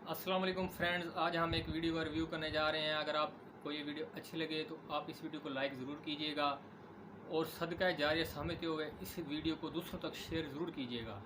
अस्सलाम वालेकुम फ्रेंड्स, आज हम एक वीडियो का रिव्यू करने जा रहे हैं। अगर आपको ये वीडियो अच्छी लगे तो आप इस वीडियो को लाइक ज़रूर कीजिएगा और सदका जारिया समझते हुए इस वीडियो को दूसरों तक शेयर ज़रूर कीजिएगा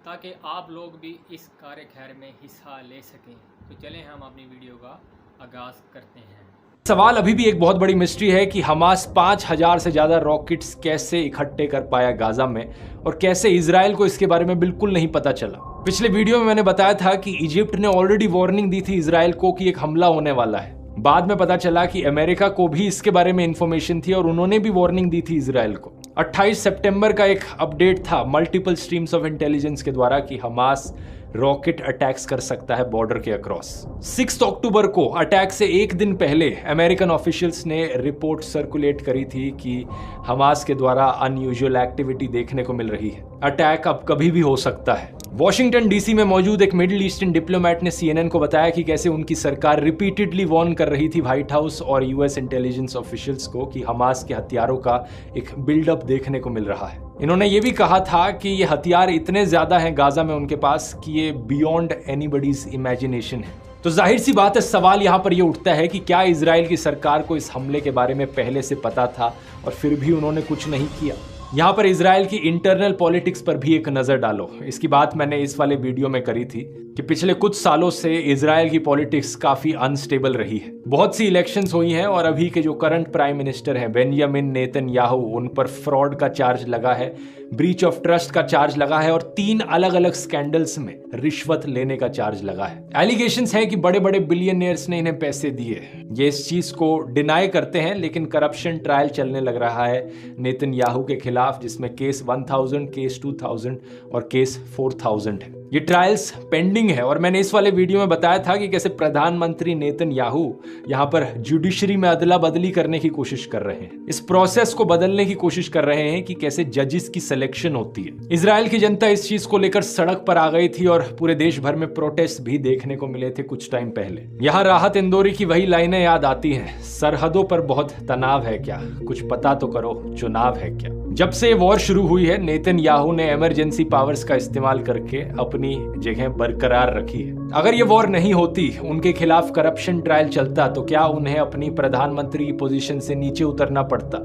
ताकि आप लोग भी इस कार्य खैर में हिस्सा ले सकें। तो चलें हम अपनी वीडियो का आगाज़ करते हैं। सवाल अभी भी एक बहुत बड़ी मिस्ट्री है कि हमास 5000 से ज़्यादा रॉकेट्स कैसे इकट्ठे कर पाया गाजा में और कैसे इजराइल को इसके बारे में बिल्कुल नहीं पता चला। पिछले वीडियो में मैंने बताया था कि इजिप्ट ने ऑलरेडी वार्निंग दी थी इजराइल को कि एक हमला होने वाला है। बाद में पता चला कि अमेरिका को भी इसके बारे में इंफॉर्मेशन थी और उन्होंने भी वार्निंग दी थी इजराइल को। 28 सितंबर का एक अपडेट था मल्टीपल स्ट्रीम्स ऑफ इंटेलिजेंस के द्वारा कि हमास रॉकेट अटैक्स कर सकता है बॉर्डर के अक्रॉस। 6 अक्टूबर को अटैक से एक दिन पहले अमेरिकन ऑफिशियल्स ने रिपोर्ट सर्कुलेट करी थी कि हमास के द्वारा अनयूजुअल एक्टिविटी देखने को मिल रही है। अटैक अब कभी भी हो सकता है। वॉशिंगटन डीसी में मौजूद एक मिडिल ईस्टर्न डिप्लोमेट ने CNN को बताया कि कैसे उनकी सरकार रिपीटेडली वार्न कर रही थी व्हाइट हाउस और यूएस इंटेलिजेंस ऑफिशियल्स को कि हमास के हथियारों का एक बिल्डअप देखने को मिल रहा है। इन्होंने ये भी कहा था कि ये हथियार इतने ज्यादा हैं गाजा में उनके पास कि ये बियॉन्ड एनीबडीज इमेजिनेशन है। तो जाहिर सी बात है, सवाल यहाँ पर ये उठता है कि क्या इजराइल की सरकार को इस हमले के बारे में पहले से पता था और फिर भी उन्होंने कुछ नहीं किया। यहाँ पर इजराइल की इंटरनल पॉलिटिक्स पर भी एक नजर डालो। इसकी बात मैंने इस वाले वीडियो में करी थी कि पिछले कुछ सालों से इजराइल की पॉलिटिक्स काफी अनस्टेबल रही है। बहुत सी इलेक्शंस हुई हैं और अभी के जो करंट प्राइम मिनिस्टर हैं बेंजामिन नेतन्याहू, उन पर फ्रॉड का चार्ज लगा है, ब्रीच ऑफ ट्रस्ट का चार्ज लगा है और 3 अलग अलग स्कैंडल्स में रिश्वत लेने का चार्ज लगा है। एलिगेशंस हैं कि बड़े बड़े बिलियनियर्स ने इन्हें पैसे दिए। ये इस चीज को डिनाई करते हैं, लेकिन करप्शन ट्रायल चलने लग रहा है नेतन्याहू के खिलाफ, जिसमें केस 1000, केस 2000 और केस 4000 है। ये ट्रायल्स पेंडिंग है और मैंने इस वाले वीडियो में बताया था कि कैसे प्रधानमंत्री नेतन्याहू यहाँ पर जुडिशरी में अदला बदली करने की कोशिश कर रहे हैं। इस प्रोसेस को बदलने की कोशिश कर रहे हैं कि कैसे जजेस की सिलेक्शन होती है। इजराइल की जनता इस चीज को लेकर सड़क पर आ गई थी और पूरे देश भर में प्रोटेस्ट भी देखने को मिले थे कुछ टाइम पहले। यहाँ राहत इंदौरी की वही लाइनें याद आती हैं, सरहदों पर बहुत तनाव है क्या, कुछ पता तो करो, चुनाव है क्या। जब से ये वॉर शुरू हुई है नेतन्याहू ने इमरजेंसी पावर्स का इस्तेमाल करके अपनी जगह बरकरार रखी है। अगर ये वॉर नहीं होती, उनके खिलाफ करप्शन ट्रायल चलता, तो क्या उन्हें अपनी प्रधानमंत्री की पोजीशन से नीचे उतरना पड़ता?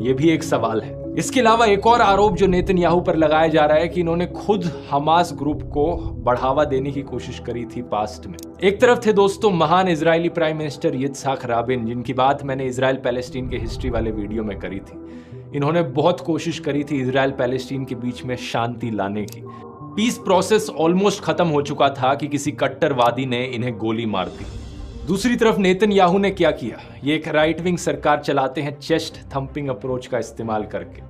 ये भी एक सवाल है। इसके अलावा एक और आरोप जो नेतन्याहू पर लगाया जा रहा है कि इन्होंने खुद हमास ग्रुप को बढ़ावा देने की कोशिश करी थी पास्ट में। एक तरफ थे दोस्तों महान इजरायली प्राइम मिनिस्टर यित्जहाक राबिन, जिनकी बात मैंने इजराइल पैलेस्टीन के हिस्ट्री वाले वीडियो में करी थी। इन्होंने बहुत कोशिश करी थी इजराइल पैलेस्टीन के बीच में शांति लाने की। पीस प्रोसेस ऑलमोस्ट खत्म हो चुका था कि किसी कट्टरवादी ने इन्हें गोली मार दी। दूसरी तरफ नेतन्याहू ने क्या किया? ये एक राइट विंग सरकार चलाते हैं चेस्ट थंपिंग अप्रोच का इस्तेमाल करके।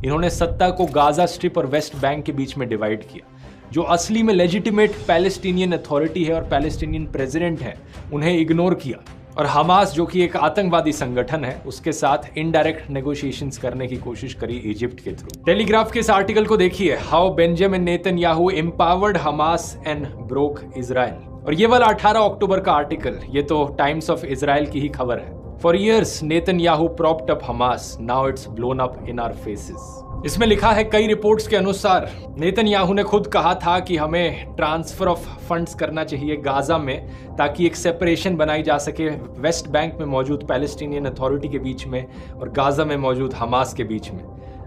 इन्होंने सत्ता को गाजा स्ट्रिप और वेस्ट बैंक के बीच में डिवाइड किया। जो असली में लेजिटिमेट पैलेस्टीनियन अथॉरिटी है और पैलेस्टीनियन प्रेसिडेंट है, उन्हें इग्नोर किया और हमास जो कि एक आतंकवादी संगठन है, उसके साथ इनडायरेक्ट नेगोशिएशंस करने की कोशिश करी इजिप्ट के थ्रू। टेलीग्राफ के इस आर्टिकल को देखिए, how Benjamin Netanyahu empowered Hamas and broke Israel. और ये वाला 18 अक्टूबर का आर्टिकल, ये तो टाइम्स ऑफ इजराइल की ही खबर है। For years Netanyahu propped up Hamas, now it's blown up in our faces. इसमें लिखा है कई रिपोर्ट्स के अनुसार नेतन्याहू ने खुद कहा था कि हमें ट्रांसफर ऑफ फंड्स करना चाहिए गाजा में, ताकि एक सेपरेशन बनाई जा सके वेस्ट बैंक में मौजूद पैलेस्टीनियन अथॉरिटी के बीच में और गाजा में मौजूद हमास के बीच में।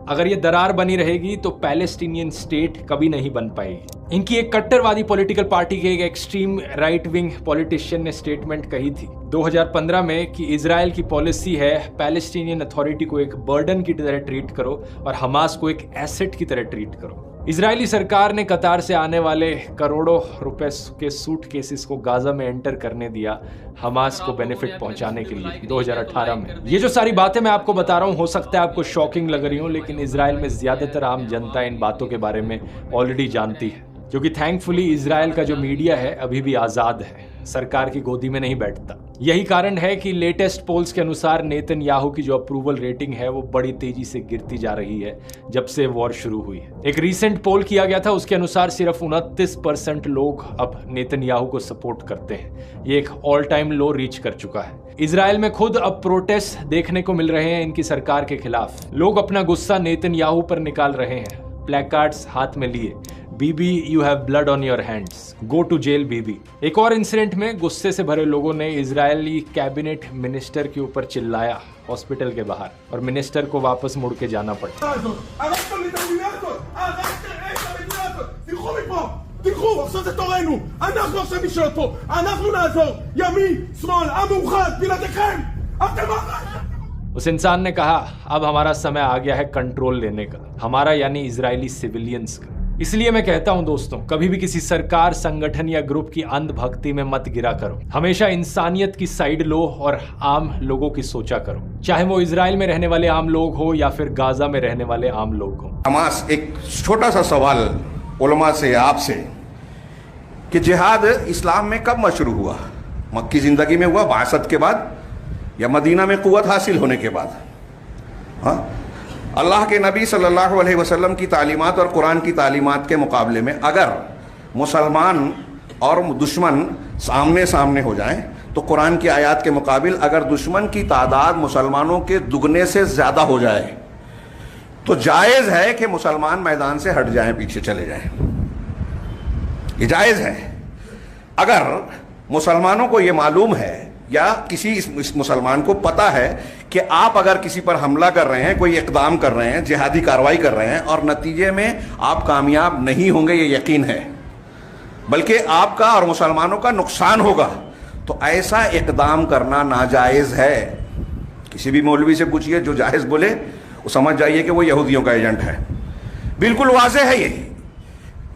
अगर ये दरार बनी रहेगी तो पैलेस्टीनियन स्टेट कभी नहीं बन पाएगी। इनकी एक कट्टरवादी पॉलिटिकल पार्टी के एक एक्सट्रीम राइट विंग पॉलिटिशियन ने स्टेटमेंट कही थी 2015 में कि इजराइल की पॉलिसी है पैलेस्टीनियन अथॉरिटी को एक बर्डन की तरह ट्रीट करो और हमास को एक एसेट की तरह ट्रीट करो। इजरायली सरकार ने कतार से आने वाले करोड़ों रुपए के सूट केसेस को गाजा में एंटर करने दिया हमास को बेनिफिट पहुंचाने के लिए 2018 में। ये जो सारी बातें मैं आपको बता रहा हूं, हो सकता है आपको शॉकिंग लग रही हो, लेकिन इजराइल में ज्यादातर आम जनता इन बातों के बारे में ऑलरेडी जानती है, क्योंकि थैंकफुली इजराइल का जो मीडिया है अभी भी आजाद है, सरकार की गोदी में नहीं बैठता। यही कारण है कि लेटेस्ट पोल्स के अनुसार नेतन्याहू की जो अप्रूवल रेटिंग है वो बड़ी तेजी से गिरती जा रही है जब से वॉर शुरू हुई है। एक रीसेंट पोल किया गया था, उसके अनुसार सिर्फ 29% लोग अब नेतन्याहू को सपोर्ट करते हैं। ये एक ऑल टाइम लो रीच कर चुका है। इजराइल में खुद अब प्रोटेस्ट देखने को मिल रहे हैं इनकी सरकार के खिलाफ। लोग अपना गुस्सा नेतन्याहू पर निकाल रहे हैं, प्लेकार्ड्स हाथ में लिए, Bibi you have blood on your hands, go to jail Bibi. एक और इंसिडेंट में गुस्से से भरे लोगों ने इजरायली कैबिनेट मिनिस्टर के ऊपर चिल्लाया हॉस्पिटल के बाहर, और मिनिस्टर को वापस मुड़ के जाना पड़ा। תלכו, עכשיו זה תורנו, אנחנו עכשיו נשאר פה, אנחנו נעזור, ימין, שמאל, עם מאוחד, בלעדיכם, אתם उस इंसान ने कहा अब हमारा समय आ गया है कंट्रोल लेने का, हमारा यानी इजरायली सिविलियंस का। इसलिए मैं कहता हूं दोस्तों, कभी भी किसी सरकार, संगठन या ग्रुप की अंधभक्ति में मत गिरा करो। हमेशा इंसानियत की साइड लो और आम लोगों की सोचा करो, चाहे वो इजराइल में रहने वाले आम लोग हो या फिर गाजा में रहने वाले आम लोग हो। हमास एक छोटा सा सवाल उलमा से, आपसे, कि जिहाद इस्लाम में कब मशरू हुआ? मक्की ज़िंदगी में हुआ, बासत के बाद, या मदीना में क़ुव्वत हासिल होने के बाद? हाँ, अल्लाह के नबी सल्लल्लाहु अलैहि वसल्लम की तालीमात और कुरान की तालीमात के मुकाबले में अगर मुसलमान और दुश्मन सामने सामने हो जाएं, तो कुरान की आयत के मुकाबिल अगर दुश्मन की तादाद मुसलमानों के दुगने से ज़्यादा हो जाए तो जायज़ है कि मुसलमान मैदान से हट जाएं, पीछे चले जाएं। ये जायज़ है। अगर मुसलमानों को ये मालूम है या किसी इस मुसलमान को पता है कि आप अगर किसी पर हमला कर रहे हैं, कोई इक़दाम कर रहे हैं, जिहादी कार्रवाई कर रहे हैं और नतीजे में आप कामयाब नहीं होंगे, ये यकीन है, बल्कि आपका और मुसलमानों का नुकसान होगा, तो ऐसा इक़दाम करना नाजायज़ है। किसी भी मौलवी से पूछिए, जो जायज़ बोले वो समझ जाइए कि वो यहूदियों का एजेंट है। बिल्कुल वाज़ेह है ये।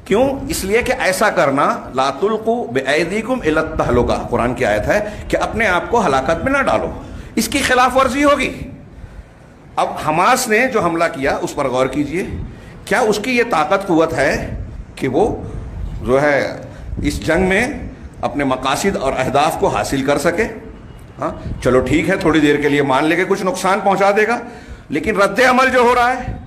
क्यों? इसलिए कि ऐसा करना ला तुल्कू बिअयदीकुम इला तहलुका, कुरान की आयत है कि अपने आप को हलाकत में ना डालो, इसकी खिलाफ वर्जी होगी। अब हमास ने जो हमला किया उस पर गौर कीजिए, क्या उसकी ये ताकत कुव्वत है कि वो जो है इस जंग में अपने मकासिद और अहदाफ को हासिल कर सके? हाँ, चलो ठीक है, थोड़ी देर के लिए मान लेंगे कुछ नुकसान पहुंचा देगा, लेकिन रद्द अमल जो हो रहा है,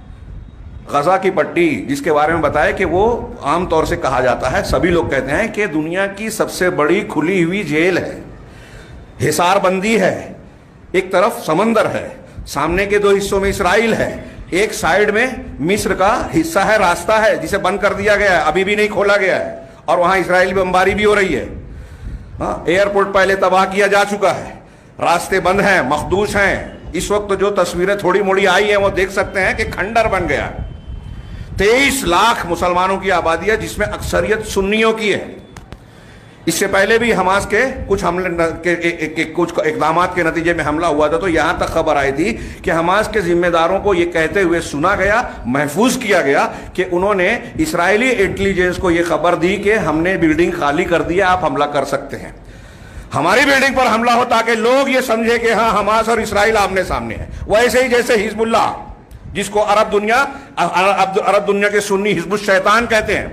गजा की पट्टी जिसके बारे में बताया कि वो आम तौर से कहा जाता है, सभी लोग कहते हैं कि दुनिया की सबसे बड़ी खुली हुई जेल है, हिसार बंदी है, एक तरफ समंदर है, सामने के दो हिस्सों में इसराइल है, एक साइड में मिस्र का हिस्सा है, रास्ता है जिसे बंद कर दिया गया है, अभी भी नहीं खोला गया है, और वहां इसराइली बमबारी भी हो रही है। हाँ, एयरपोर्ट पहले तबाह किया जा चुका है, रास्ते बंद हैं, मखदूश हैं। इस वक्त जो तस्वीरें थोड़ी मोड़ी आई हैं वो देख सकते हैं कि खंडर बन गया। 23 लाख मुसलमानों की आबादी है जिसमें अक्सरियत सुन्नियों की है। इससे पहले भी हमास के कुछ हमले के कुछ इक़दामात के नतीजे में हमला हुआ था, तो यहां तक खबर आई थी कि हमास के जिम्मेदारों को यह कहते हुए सुना गया, महफूज किया गया कि उन्होंने इस्राएली इंटेलिजेंस को यह खबर दी कि हमने बिल्डिंग खाली कर दी है, आप हमला कर सकते हैं। हमारी बिल्डिंग पर हमला हो ताकि लोग ये समझे कि हाँ, हमास और इस्राइल आमने सामने है। वैसे ही जैसे हिजबुल्लाह, जिसको अरब दुनिया के सुन्नी हिजबुल शैतान कहते हैं,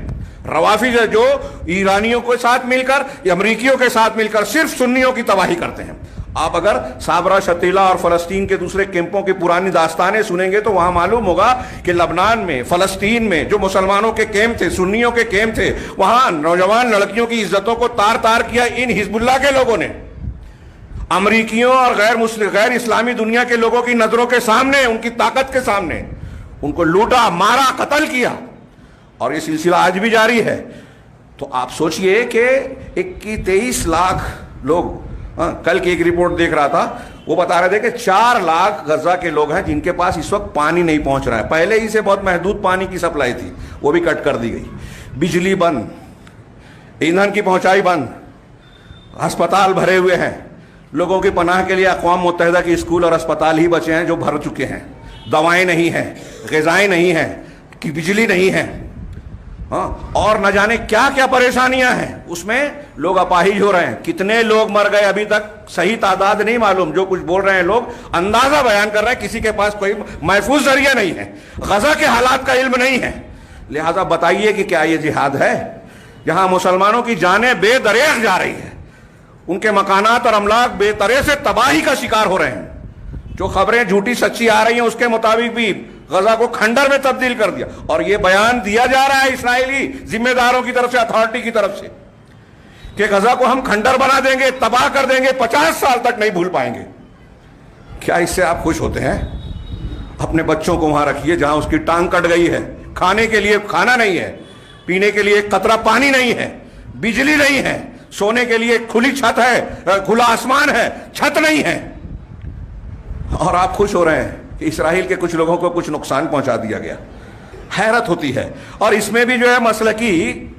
रवाफिज जो ईरानियों के साथ मिलकर, अमरीकियों के साथ मिलकर सिर्फ सुन्नियों की तबाही करते हैं। आप अगर साबरा, शतीला और फलस्तीन के दूसरे कैंपों की पुरानी दास्तानें सुनेंगे तो वहां मालूम होगा कि लबनान में, फलस्तीन में जो मुसलमानों के कैंप थे, सुन्नियों के कैंप थे, वहां नौजवान लड़कियों की इज्जतों को तार तार किया इन हिजबुल्लाह के लोगों ने। अमरीकियों और गैर इस्लामी दुनिया के लोगों की नजरों के सामने, उनकी ताकत के सामने उनको लूटा, मारा, कत्ल किया, और ये सिलसिला आज भी जारी है। तो आप सोचिए कि 23 लाख लोग, कल की एक रिपोर्ट देख रहा था, वो बता रहे थे कि 4 लाख गजा के लोग हैं जिनके पास इस वक्त पानी नहीं पहुंच रहा है। पहले ही से बहुत महदूद पानी की सप्लाई थी, वो भी कट कर दी गई, बिजली बंद, ईंधन की पहुंचाई बंद, अस्पताल भरे हुए हैं। लोगों की पनाह के लिए अक़वाम मुत्तहिदा के स्कूल और अस्पताल ही बचे हैं जो भर चुके हैं। दवाएं नहीं हैं, ग़िज़ाएं नहीं हैं, कि बिजली नहीं है, हाँ, और न जाने क्या क्या परेशानियां हैं। उसमें लोग अपाहिज हो रहे हैं। कितने लोग मर गए अभी तक सही तादाद नहीं मालूम। जो कुछ बोल रहे हैं लोग अंदाजा बयान कर रहे हैं, किसी के पास कोई महफूज जरिया नहीं है, गजा के हालात का इल्म नहीं है। लिहाजा बताइए कि क्या ये जिहाद है? जहां मुसलमानों की जानें बेदरेग जा रही है, उनके मकानात और अमलाक बेतरे से तबाही का शिकार हो रहे हैं। जो खबरें झूठी सच्ची आ रही हैं उसके मुताबिक भी गजा को खंडर में तब्दील कर दिया, और यह बयान दिया जा रहा है इसराइली जिम्मेदारों की तरफ से, अथॉरिटी की तरफ से, कि गजा को हम खंडर बना देंगे, तबाह कर देंगे, 50 साल तक नहीं भूल पाएंगे। क्या इससे आप खुश होते हैं? अपने बच्चों को वहां रखिए जहां उसकी टांग कट गई है, खाने के लिए खाना नहीं है, पीने के लिए एक कतरा पानी नहीं है, बिजली नहीं है, सोने के लिए खुली छत है, खुला आसमान है, छत नहीं है। और आप खुश हो रहे हैं कि इस्राइल के कुछ लोगों को कुछ नुकसान पहुंचा दिया गया। हैरत होती है। और इसमें भी जो है मसलकी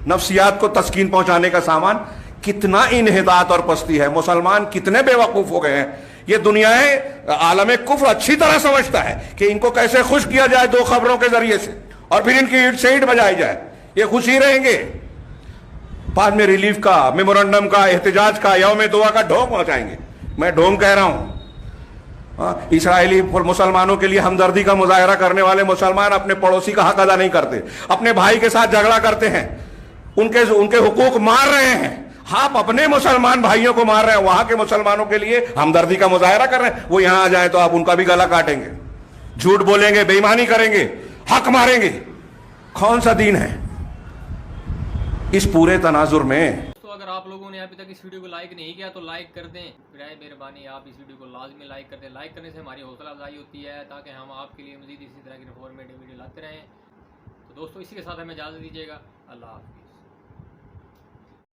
नफ्सियात को तस्कीन पहुंचाने का सामान, कितना इन्हिदात और पस्ती है। मुसलमान कितने बेवकूफ हो गए हैं। ये दुनियाएं आलम कुफ्र अच्छी तरह समझता है कि इनको कैसे खुश किया जाए दो खबरों के जरिए से, और फिर इनकी ईंट से ईंट बजाई जाए, ये खुश ही रहेंगे। बाद में रिलीफ का, मेमोरेंडम का, एहतजाज का, यौम दुआ का ढोंग पहुंचाएंगे। मैं ढोंग कह रहा हूं। इस्राएली मुसलमानों के लिए हमदर्दी का मुजाहरा करने वाले मुसलमान अपने पड़ोसी का हक अदा नहीं करते, अपने भाई के साथ झगड़ा करते हैं, उनके हुकूक मार रहे हैं। आप अपने मुसलमान भाइयों को मार रहे हैं, वहां के मुसलमानों के लिए हमदर्दी का मुजाहरा कर रहे हैं। वो यहां आ जाए तो आप उनका भी गला काटेंगे, झूठ बोलेंगे, बेईमानी करेंगे, हक मारेंगे। कौन सा दीन है इस पूरे तनाजुर में? अगर आप लोगों ने अभी तक इस वीडियो को लाइक नहीं किया तो लाइक कर दें, बराए मेहरबानी आप इस वीडियो को लाजमी लाइक कर दें। लाइक करने से हमारी हौसला अफजाई होती है ताकि हम आपके लिए मजीद इसी तरह की इन्फॉर्मेटिव वीडियो लाते रहें। तो दोस्तों इसी के साथ हमें इजाज़त दीजिएगा। अल्लाह हाफ़िज़।